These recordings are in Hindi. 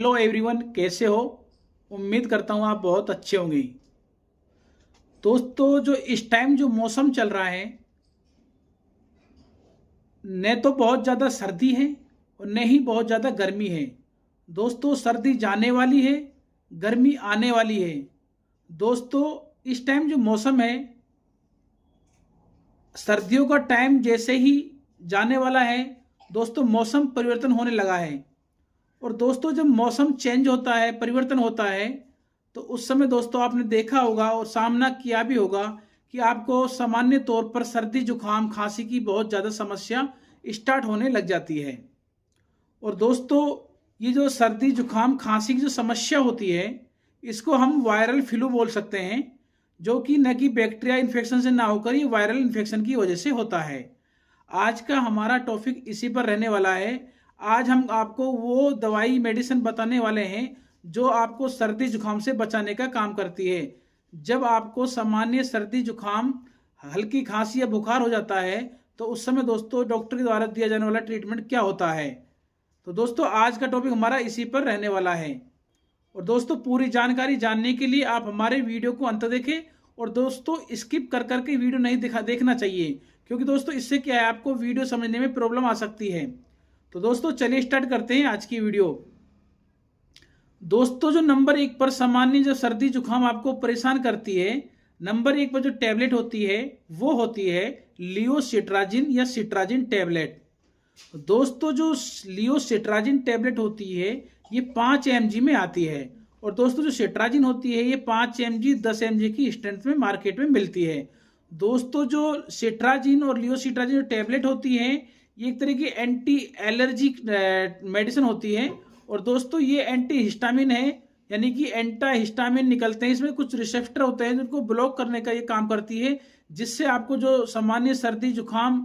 हेलो एवरीवन, कैसे हो? उम्मीद करता हूँ आप बहुत अच्छे होंगे। दोस्तों, जो इस टाइम जो मौसम चल रहा है, न तो बहुत ज़्यादा सर्दी है और न ही बहुत ज़्यादा गर्मी है। दोस्तों, सर्दी जाने वाली है, गर्मी आने वाली है। दोस्तों, इस टाइम जो मौसम है, सर्दियों का टाइम जैसे ही जाने वाला है, दोस्तों मौसम परिवर्तन होने लगा है। और दोस्तों, जब मौसम चेंज होता है, परिवर्तन होता है, तो उस समय दोस्तों आपने देखा होगा और सामना किया भी होगा कि आपको सामान्य तौर पर सर्दी जुकाम खांसी की बहुत ज़्यादा समस्या स्टार्ट होने लग जाती है। और दोस्तों, ये जो सर्दी जुकाम खांसी की जो समस्या होती है, इसको हम वायरल फ्लू बोल सकते हैं, जो कि न कि बैक्टीरिया इन्फेक्शन से ना होकर ये वायरल इन्फेक्शन की वजह से होता है। आज का हमारा टॉपिक इसी पर रहने वाला है। आज हम आपको वो दवाई मेडिसिन बताने वाले हैं जो आपको सर्दी जुकाम से बचाने का काम करती है। जब आपको सामान्य सर्दी जुकाम, हल्की खांसी या बुखार हो जाता है, तो उस समय दोस्तों डॉक्टर के द्वारा दिया जाने वाला ट्रीटमेंट क्या होता है। तो दोस्तों, आज का टॉपिक हमारा इसी पर रहने वाला है। और दोस्तों, पूरी जानकारी जानने के लिए आप हमारे वीडियो को अंत देखें। और दोस्तों, स्किप कर करके वीडियो नहीं देखना चाहिए, क्योंकि दोस्तों इससे क्या है, आपको वीडियो समझने में प्रॉब्लम आ सकती है। तो दोस्तों, चलिए स्टार्ट करते हैं आज की वीडियो। दोस्तों, जो नंबर 1 पर सामान्य जो सर्दी जुकाम आपको परेशान करती है, नंबर 1 पर जो टेबलेट होती है वो होती है लियोसिट्राजिन या सिट्राजिन टेबलेट। दोस्तों, जो लियोसिट्राजिन टेबलेट होती है, ये 5 mg में आती है। और दोस्तों, जो सिट्राजिन होती है, ये 5 mg 10 mg की स्ट्रेंथ में मार्केट में मिलती है। दोस्तों, जो सिट्राजिन और लियोसिट्राजिन जो टेबलेट होती है, ये एक तरह की एंटी एलर्जिक मेडिसिन होती है। और दोस्तों, ये एंटी हिस्टामिन है, यानी कि एंटा हिस्टामिन निकलते हैं, इसमें कुछ रिसेप्टर होते हैं जिनको ब्लॉक करने का ये काम करती है, जिससे आपको जो सामान्य सर्दी जुकाम,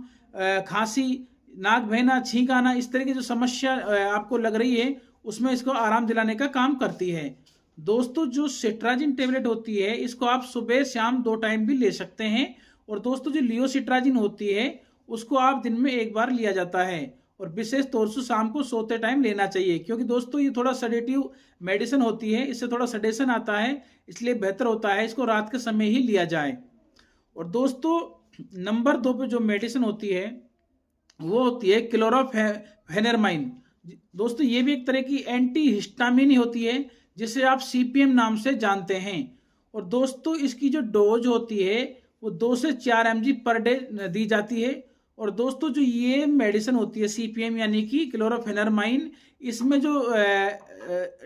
खांसी, नाक बहना, छींक आना, इस तरह की जो समस्या आपको लग रही है, उसमें इसको आराम दिलाने का काम करती है। दोस्तों, जो सिट्राजिन टेबलेट होती है, इसको आप सुबह शाम 2 टाइम भी ले सकते हैं। और दोस्तों, जो लियोसिट्राजिन होती है, उसको आप दिन में 1 बार लिया जाता है। और विशेष तौर से शाम को सोते टाइम लेना चाहिए, क्योंकि दोस्तों ये थोड़ा सडेटिव मेडिसिन होती है, इससे थोड़ा सडेशन आता है, इसलिए बेहतर होता है इसको रात के समय ही लिया जाए। और दोस्तों, नंबर 2 पे जो मेडिसिन होती है वो होती है क्लोरोफेनेरमाइन। दोस्तों, ये भी एक तरह की एंटी हिस्टामिन ही होती है, जिसे आप सीपीएम नाम से जानते हैं। और दोस्तों, इसकी जो डोज होती है वो 2 से 4 mg पर डे दी जाती है। और दोस्तों, जो ये मेडिसिन होती है सीपीएम यानी कि क्लोरोफेनेरमाइन, इसमें जो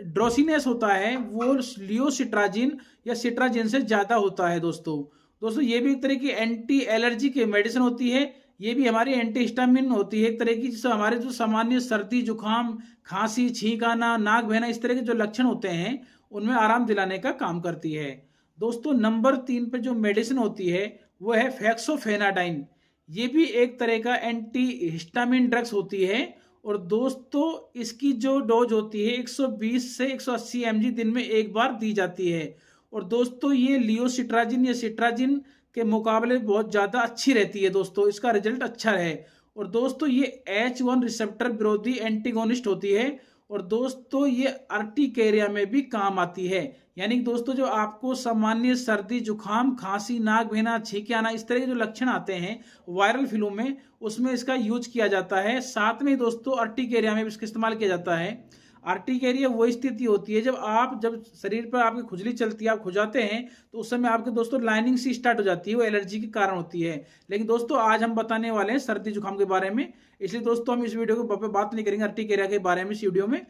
ड्रोसिनेस होता है वो लियोसिट्राजिन या सिट्राजिन से ज़्यादा होता है। दोस्तों, ये भी एक तरह की एंटी एलर्जी की मेडिसिन होती है। ये भी हमारी एंटी हिस्टामिन होती है एक तरह की, जिससे हमारे जो सामान्य सर्दी जुकाम, खांसी, छींक आना, नाक बहना, इस तरह के जो लक्षण होते हैं, उनमें आराम दिलाने का काम करती है। दोस्तों, नंबर 3 पे जो मेडिसिन होती है वो है फेक्सोफेनाडाइन। ये भी एक तरह का एंटी हिस्टामिन ड्रग्स होती है। और दोस्तों, इसकी जो डोज होती है 120 से 180 mg दिन में 1 बार दी जाती है। और दोस्तों, ये लियोसिट्राजिन या सिट्राजिन के मुकाबले बहुत ज़्यादा अच्छी रहती है। दोस्तों, इसका रिजल्ट अच्छा है। और दोस्तों, ये H1 रिसेप्टर विरोधी एंटीगोनिस्ट होती है। और दोस्तों, ये अर्टिकेरिया में भी काम आती है, यानी कि दोस्तों, जो आपको सामान्य सर्दी जुकाम, खांसी, नाक बहना, छींके आना, इस तरह के जो लक्षण आते हैं वायरल फ्लू में, उसमें इसका यूज किया जाता है। साथ में दोस्तों, अर्टिकेरिया में भी इसका इस्तेमाल किया जाता है। आर्टिकेरिया वो स्थिति होती है जब शरीर पर आपकी खुजली चलती है, आप खुजाते हैं, तो उस समय आपके दोस्तों लाइनिंग सी स्टार्ट हो जाती है, वो एलर्जी के कारण होती है। लेकिन दोस्तों, आज हम बताने वाले हैं सर्दी जुकाम के बारे में, इसलिए दोस्तों हम इस वीडियो के बात नहीं करेंगे आर्टिकेरिया के बारे में इस वीडियो में।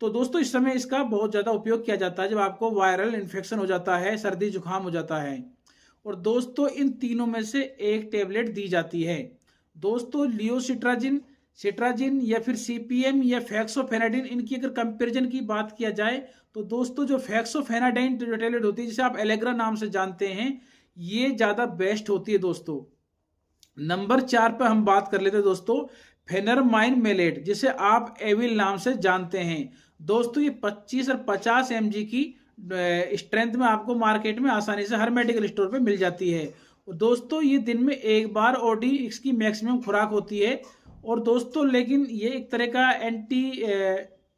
तो दोस्तों, इस समय इसका बहुत ज़्यादा उपयोग किया जाता है जब आपको वायरल इन्फेक्शन हो जाता है, सर्दी जुकाम हो जाता है। और दोस्तों, इन तीनों में से एक टेबलेट दी जाती है। दोस्तों, लियोसिट्राजिन, सिट्राजिन या फिर सीपीएम या फैक्सोफेनाडिन, इनकी अगर कंपैरिजन की बात किया जाए, तो दोस्तों, जो फैक्सोफेनाडाइन टेबलेट होती है, जिसे आप एलेग्रा नाम से जानते हैं, ये ज़्यादा बेस्ट होती है। दोस्तों, नंबर 4 पर हम बात कर लेते हैं दोस्तों फेनरमाइन मेलेट, जिसे आप एविल नाम से जानते हैं। दोस्तों, ये 25 और 50 mg की स्ट्रेंथ में आपको मार्केट में आसानी से हर मेडिकल स्टोर पे मिल जाती है। और दोस्तों, ये दिन में 1 बार ओडी इसकी मैक्सिमम खुराक होती है। और दोस्तों, लेकिन ये एक तरह का एंटी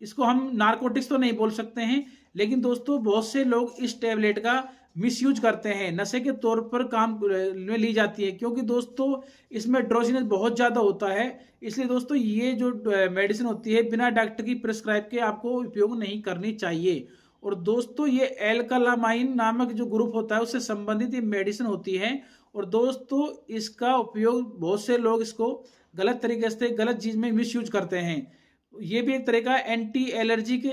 इसको हम नारकोटिक्स तो नहीं बोल सकते हैं, लेकिन दोस्तों बहुत से लोग इस टैबलेट का मिसयूज करते हैं, नशे के तौर पर काम में ली जाती है, क्योंकि दोस्तों इसमें ड्रोजीनेस बहुत ज़्यादा होता है। इसलिए दोस्तों ये जो मेडिसिन होती है बिना डॉक्टर की प्रिस्क्राइब के आपको उपयोग नहीं करनी चाहिए। और दोस्तों ये एल्कालामाइन नामक जो ग्रुप होता है उससे संबंधित ये मेडिसिन होती है। और दोस्तों इसका उपयोग बहुत से लोग इसको गलत तरीके से गलत चीज़ में मिसयूज करते हैं। ये भी एक तरह का एंटी एलर्जी के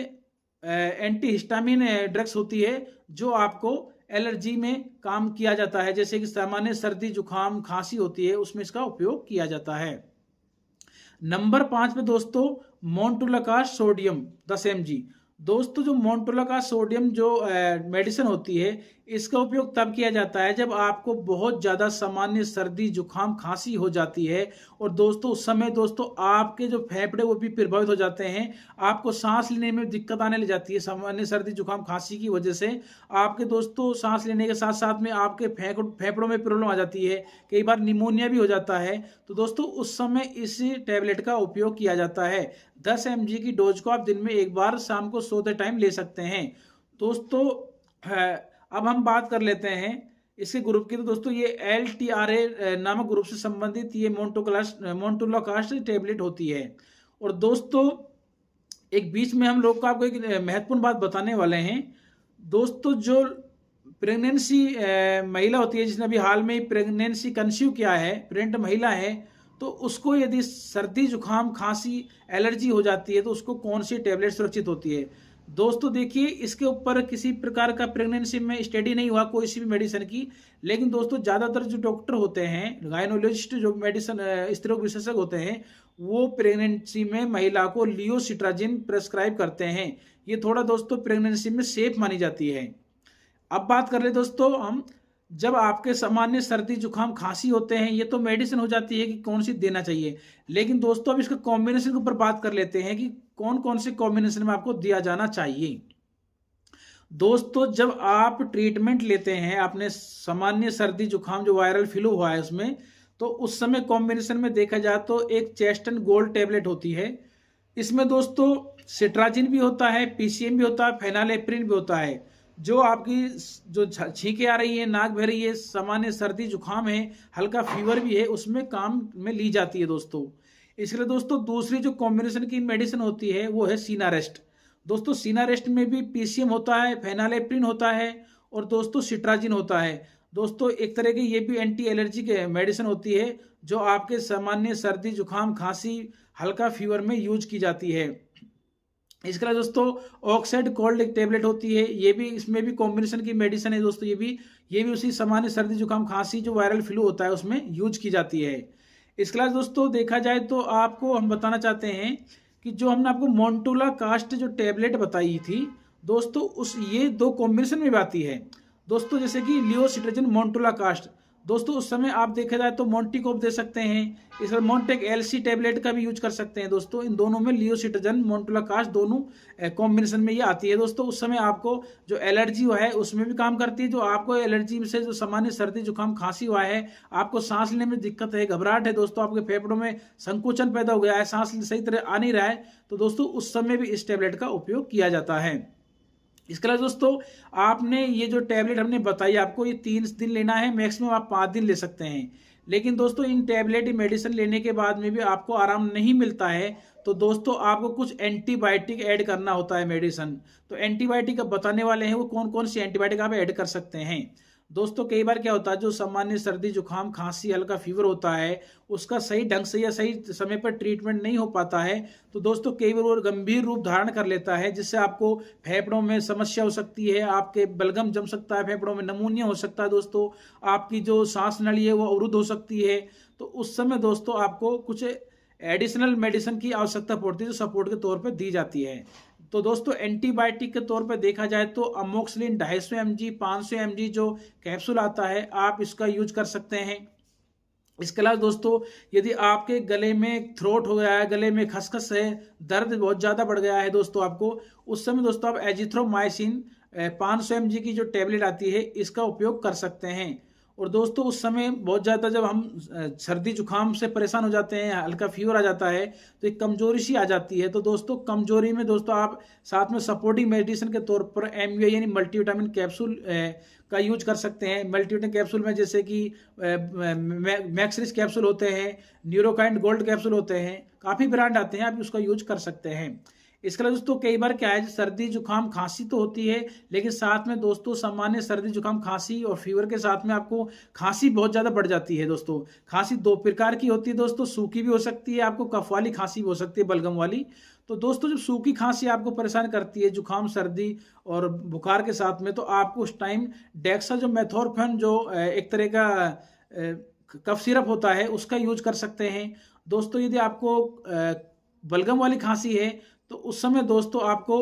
एंटी हिस्टामिन ड्रग्स होती है जो आपको एलर्जी में काम किया जाता है, जैसे कि सामान्य सर्दी जुकाम खांसी होती है उसमें इसका उपयोग किया जाता है। नंबर 5 पे दोस्तों मोन्टुलाकास्ट सोडियम 10 mg। दोस्तों जो मोन्टुलाकास्ट सोडियम जो मेडिसिन होती है इसका उपयोग तब किया जाता है जब आपको बहुत ज़्यादा सामान्य सर्दी जुकाम खांसी हो जाती है। और दोस्तों उस समय दोस्तों आपके जो फेफड़े वो भी प्रभावित हो जाते हैं, आपको सांस लेने में दिक्कत आने लग जाती है सामान्य सर्दी जुकाम खांसी की वजह से। आपके दोस्तों सांस लेने के साथ साथ में आपके फेफड़ों में प्रॉब्लम आ जाती है, कई बार निमोनिया भी हो जाता है। तो दोस्तों उस समय इस टैबलेट का उपयोग किया जाता है। 10 mg की डोज को आप दिन में एक बार शाम को सोते टाइम ले सकते हैं। दोस्तों अब हम बात कर लेते हैं इसके ग्रुप की। तो दोस्तों ये LTRA नामक ग्रुप से संबंधित ये मोन्टुलाकास्ट टैबलेट होती है। और दोस्तों एक बीच में हम लोग को आपको एक महत्वपूर्ण बात बताने वाले हैं। दोस्तों जो प्रेगनेंसी महिला होती है जिसने अभी हाल में प्रेगनेंसी कंसीव किया है, प्रेग्नेंट महिला है, तो उसको यदि सर्दी जुकाम खांसी एलर्जी हो जाती है तो उसको कौन सी टैबलेट सुरक्षित होती है। दोस्तों देखिए इसके ऊपर किसी प्रकार का प्रेगनेंसी में स्टडी नहीं हुआ कोई सी भी मेडिसिन की, लेकिन दोस्तों ज़्यादातर जो डॉक्टर होते हैं गायनोलॉजिस्ट जो मेडिसिन स्त्रीरोग विशेषज्ञ होते हैं वो प्रेगनेंसी में महिला को लियोसिट्राजिन प्रेस्क्राइब करते हैं। ये थोड़ा दोस्तों प्रेगनेंसी में सेफ मानी जाती है। अब बात कर ले दोस्तों हम, जब आपके सामान्य सर्दी जुकाम खांसी होते हैं ये तो मेडिसिन हो जाती है कि कौन सी देना चाहिए, लेकिन दोस्तों अब इसका कॉम्बिनेशन के ऊपर बात कर लेते हैं कि कौन कौन से कॉम्बिनेशन में आपको दिया जाना चाहिए। दोस्तों जब आप ट्रीटमेंट लेते हैं अपने सामान्य सर्दी जुकाम जो वायरल फ्लू हुआ है उसमें, तो उस समय कॉम्बिनेशन में देखा जाए तो एक चेस्टन गोल्ड टैबलेट होती है। इसमें दोस्तों सिट्राजिन भी होता है, PCM भी होता है, फेनालेप्रिन भी होता है। जो आपकी जो छींके आ रही है, नाक बह रही है, सामान्य सर्दी जुकाम है, हल्का फीवर भी है, उसमें काम में ली जाती है दोस्तों। इसलिए दोस्तों दूसरी जो कॉम्बिनेशन की मेडिसिन होती है वो है सीनारेस्ट। दोस्तों सीनारेस्ट में भी PCM होता है, फेनालेप्रिन होता है और दोस्तों सिट्राजिन होता है। दोस्तों एक तरह की ये भी एंटी एलर्जी के मेडिसिन होती है जो आपके सामान्य सर्दी जुकाम खांसी हल्का फीवर में यूज की जाती है। इसके अलावा दोस्तों ऑक्साइड कोल्ड एक टेबलेट होती है, ये भी इसमें भी कॉम्बिनेशन की मेडिसिन है दोस्तों। ये भी उसी सामान्य सर्दी जुकाम खांसी जो वायरल फ्लू होता है उसमें यूज की जाती है। इसके अलावा दोस्तों देखा जाए तो आपको हम बताना चाहते हैं कि जो हमने आपको मोन्टुलाकास्ट जो टेबलेट बताई थी दोस्तों उस ये 2 कॉम्बिनेशन में भी आती है दोस्तों, जैसे कि लियोसिट्राजिन मोन्टुलाकास्ट। दोस्तों उस समय आप देखा जाए तो मोन्टिकोप दे सकते हैं, इस बार मोन्टेक LC टैबलेट का भी यूज कर सकते हैं दोस्तों। इन दोनों में लियोसिट्राजिन मोन्टुलाकास्ट दोनों कॉम्बिनेशन में ये आती है दोस्तों। उस समय आपको जो एलर्जी हुआ है उसमें भी काम करती है, जो आपको एलर्जी से जो सामान्य सर्दी जुकाम खांसी हुआ है, आपको सांस लेने में दिक्कत है, घबराहट है दोस्तों, आपके फेफड़ों में संकुचन पैदा हो गया है, सांस सही तरह आ नहीं रहा है, तो दोस्तों उस समय भी इस टैबलेट का उपयोग किया जाता है। इसके अलावा दोस्तों आपने ये जो टैबलेट हमने बताई आपको, ये 3 दिन लेना है, मैक्सिमम आप 5 दिन ले सकते हैं। लेकिन दोस्तों इन टैबलेट मेडिसिन लेने के बाद में भी आपको आराम नहीं मिलता है, तो दोस्तों आपको कुछ एंटीबायोटिक ऐड करना होता है मेडिसिन। तो एंटीबायोटिक अब बताने वाले हैं वो कौन कौन सी एंटीबायोटिक आप ऐड कर सकते हैं। दोस्तों कई बार क्या होता है जो सामान्य सर्दी जुकाम खांसी हल्का फीवर होता है उसका सही ढंग से या सही समय पर ट्रीटमेंट नहीं हो पाता है, तो दोस्तों कई बार वो गंभीर रूप धारण कर लेता है, जिससे आपको फेफड़ों में समस्या हो सकती है, आपके बलगम जम सकता है, फेफड़ों में नमूनिया हो सकता है दोस्तों, आपकी जो सांस नली है वो अवरुद्ध हो सकती है। तो उस समय दोस्तों आपको कुछ एडिशनल मेडिसिन की आवश्यकता पड़ती है जो सपोर्ट के तौर पर दी जाती है। तो दोस्तों एंटीबायोटिक के तौर पर देखा जाए तो अमोक्सिलिन 250 mg 500 mg जो कैप्सूल आता है आप इसका यूज कर सकते हैं। इसके अलावा दोस्तों यदि आपके गले में थ्रोट हो गया है, गले में खसखस है, दर्द बहुत ज़्यादा बढ़ गया है दोस्तों आपको, उस समय दोस्तों आप एजिथ्रोमाइसिन 500 mg की जो टेबलेट आती है इसका उपयोग कर सकते हैं। और दोस्तों उस समय बहुत ज़्यादा जब हम सर्दी जुकाम से परेशान हो जाते हैं, हल्का फीवर आ जाता है, तो एक कमजोरी सी आ जाती है। तो दोस्तों कमजोरी में दोस्तों आप साथ में सपोर्टिंग मेडिसिन के तौर पर MUI यानी मल्टीविटामिन कैप्सूल का यूज कर सकते हैं। मल्टीविटामिन कैप्सूल में जैसे कि मैक्सरिच कैप्सूल होते हैं, न्यूरोकाइंड गोल्ड कैप्सूल होते हैं, काफ़ी ब्रांड आते हैं, आप उसका यूज कर सकते हैं। इसके अलावा दोस्तों कई बार क्या है, सर्दी जुकाम खांसी तो होती है, लेकिन साथ में दोस्तों सामान्य सर्दी जुकाम खांसी और फीवर के साथ में आपको खांसी बहुत ज़्यादा बढ़ जाती है। दोस्तों खांसी दो प्रकार की होती है दोस्तों, सूखी भी हो सकती है, आपको कफ वाली खांसी भी हो सकती है, बलगम वाली। तो दोस्तों जब सूखी खांसी आपको परेशान करती है, जुकाम सर्दी और बुखार के साथ में, तो आपको उस टाइम डेक्सामेथोर्फेन जो एक तरह का कफ सिरप होता है उसका यूज कर सकते हैं। दोस्तों यदि आपको बलगम वाली खांसी है तो उस समय दोस्तों आपको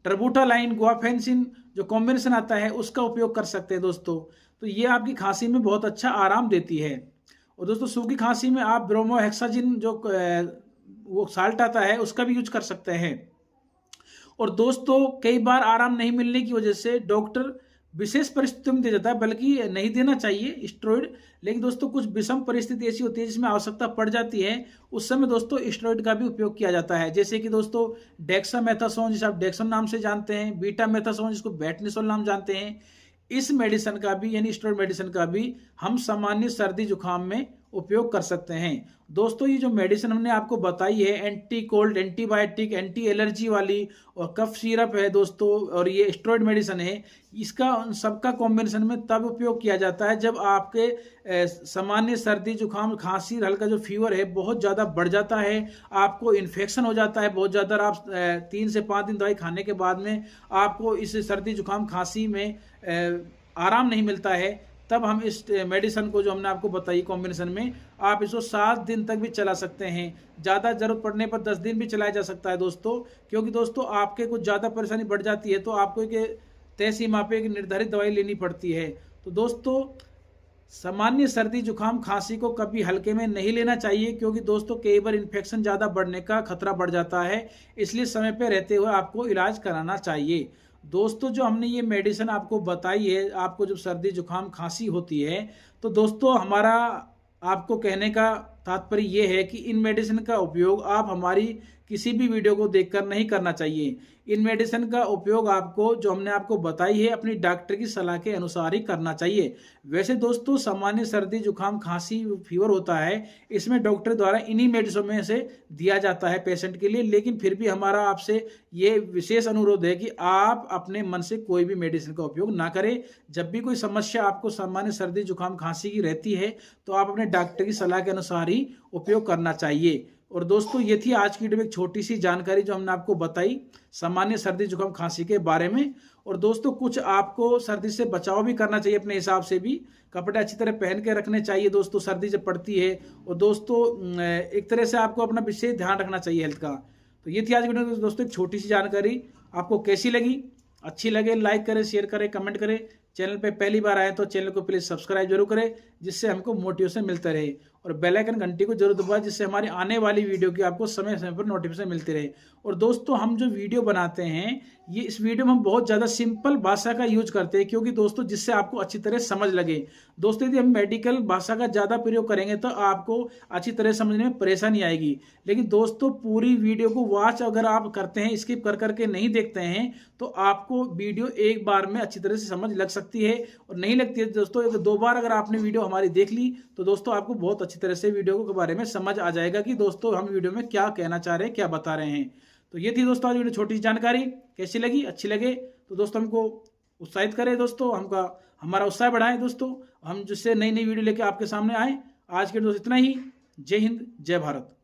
टर्बुटालाइन गुआफेंसिन जो कॉम्बिनेशन आता है उसका उपयोग कर सकते हैं दोस्तों। तो ये आपकी खांसी में बहुत अच्छा आराम देती है। और दोस्तों सूखी खांसी में आप ब्रोमोहेक्साजिन जो वो साल्ट आता है उसका भी यूज कर सकते हैं। और दोस्तों कई बार आराम नहीं मिलने की वजह से डॉक्टर विशेष परिस्थितियों में दे जाता है, बल्कि नहीं देना चाहिए स्टेरॉइड, लेकिन दोस्तों कुछ विषम परिस्थिति ऐसी होती है जिसमें आवश्यकता पड़ जाती है, उस समय दोस्तों स्टेरॉइड का भी उपयोग किया जाता है। जैसे कि दोस्तों डेक्सामेथासोन जिसे आप डेक्सन नाम से जानते हैं, बीटामेथासोन जिसको बेटनिसोल नाम जानते हैं, इस मेडिसिन का भी यानी स्टेरॉइड मेडिसिन का भी हम सामान्य सर्दी जुकाम में उपयोग कर सकते हैं। दोस्तों ये जो मेडिसिन हमने आपको बताई है, anti cold, antibiotic, anti allergy वाली और कफ सिरप है दोस्तों, और ये स्टेरॉइड मेडिसिन है, इसका सबका कॉम्बिनेशन में तब उपयोग किया जाता है जब आपके सामान्य सर्दी जुकाम खांसी हल्का जो फीवर है बहुत ज़्यादा बढ़ जाता है, आपको इन्फेक्शन हो जाता है बहुत ज़्यादा, आप 3 से 5 दिन दवाई खाने के बाद में आपको इस सर्दी जुकाम खांसी में आराम नहीं मिलता है, तब हम इस मेडिसिन को जो हमने आपको बताई कॉम्बिनेशन में, आप इसको 7 दिन तक भी चला सकते हैं। ज़्यादा ज़रूरत पड़ने पर 10 दिन भी चलाया जा सकता है दोस्तों, क्योंकि दोस्तों आपके कुछ ज़्यादा परेशानी बढ़ जाती है तो आपको एक तय सीमा पे एक निर्धारित दवाई लेनी पड़ती है। तो दोस्तों सामान्य सर्दी जुकाम खांसी को कभी हल्के में नहीं लेना चाहिए, क्योंकि दोस्तों कई बार इन्फेक्शन ज़्यादा बढ़ने का खतरा बढ़ जाता है, इसलिए समय पर रहते हुए आपको इलाज कराना चाहिए। दोस्तों जो हमने ये मेडिसिन आपको बताई है, आपको जब सर्दी जुकाम खांसी होती है, तो दोस्तों हमारा आपको कहने का तात्पर्य ये है कि इन मेडिसिन का उपयोग आप हमारी किसी भी वीडियो को देखकर नहीं करना चाहिए। इन मेडिसिन का उपयोग आपको जो हमने आपको बताई है अपनी डॉक्टर की सलाह के अनुसार ही करना चाहिए। वैसे दोस्तों सामान्य सर्दी जुकाम खांसी फीवर होता है, इसमें डॉक्टर द्वारा इन्हीं मेडिसिन में से दिया जाता है पेशेंट के लिए, लेकिन फिर भी हमारा आपसे ये विशेष अनुरोध है कि आप अपने मन से कोई भी मेडिसिन का उपयोग ना करें। जब भी कोई समस्या आपको सामान्य सर्दी जुकाम खांसी की रहती है तो आप अपने डॉक्टर की सलाह के अनुसार ही उपयोग करना चाहिए। और दोस्तों ये थी आज की वीडियो में एक छोटी सी जानकारी जो हमने आपको बताई सामान्य सर्दी जुकाम खांसी के बारे में। और दोस्तों कुछ आपको सर्दी से बचाव भी करना चाहिए, अपने हिसाब से भी कपड़े अच्छी तरह पहन के रखने चाहिए दोस्तों, सर्दी जब पड़ती है। और दोस्तों एक तरह से आपको अपना विशेष ध्यान रखना चाहिए हेल्थ का। तो ये थी आज की वीडियो में दोस्तों एक छोटी सी जानकारी। आपको कैसी लगी? अच्छी लगे लाइक करें, शेयर करें, कमेंट करें। चैनल पे पहली बार आए तो चैनल को प्लीज़ सब्सक्राइब जरूर करें, जिससे हमको मोटिवेशन मिलता रहे। और बेल आइकन घंटी को जरूर दबाएं, जिससे हमारी आने वाली वीडियो की आपको समय समय पर नोटिफिकेशन मिलती रहे। और दोस्तों हम जो वीडियो बनाते हैं, ये इस वीडियो में हम बहुत ज़्यादा सिंपल भाषा का यूज करते हैं, क्योंकि दोस्तों जिससे आपको अच्छी तरह समझ लगे। दोस्तों यदि हम मेडिकल भाषा का ज़्यादा प्रयोग करेंगे तो आपको अच्छी तरह समझने में परेशानी आएगी। लेकिन दोस्तों पूरी वीडियो को वॉच अगर आप करते हैं, स्किप कर करके नहीं देखते हैं, तो आपको वीडियो एक बार में अच्छी तरह से समझ लग सकती है। और नहीं लगती है दोस्तों, 2 बार अगर आपने वीडियो हमारी देख ली तो दोस्तों आपको बहुत अच्छी तरह से वीडियो के बारे में समझ आ जाएगा कि दोस्तों हम वीडियो में क्या कहना चाह रहे हैं, क्या बता रहे हैं। तो ये थी दोस्तों आज वीडियो छोटी सी जानकारी। कैसी लगी? अच्छी लगे तो दोस्तों हमको उत्साहित करें दोस्तों, हमारा उत्साह बढ़ाएं दोस्तों, हम जिससे नई नई वीडियो लेके आपके सामने आए। आज के दोस्तों इतना ही। जय हिंद, जय भारत।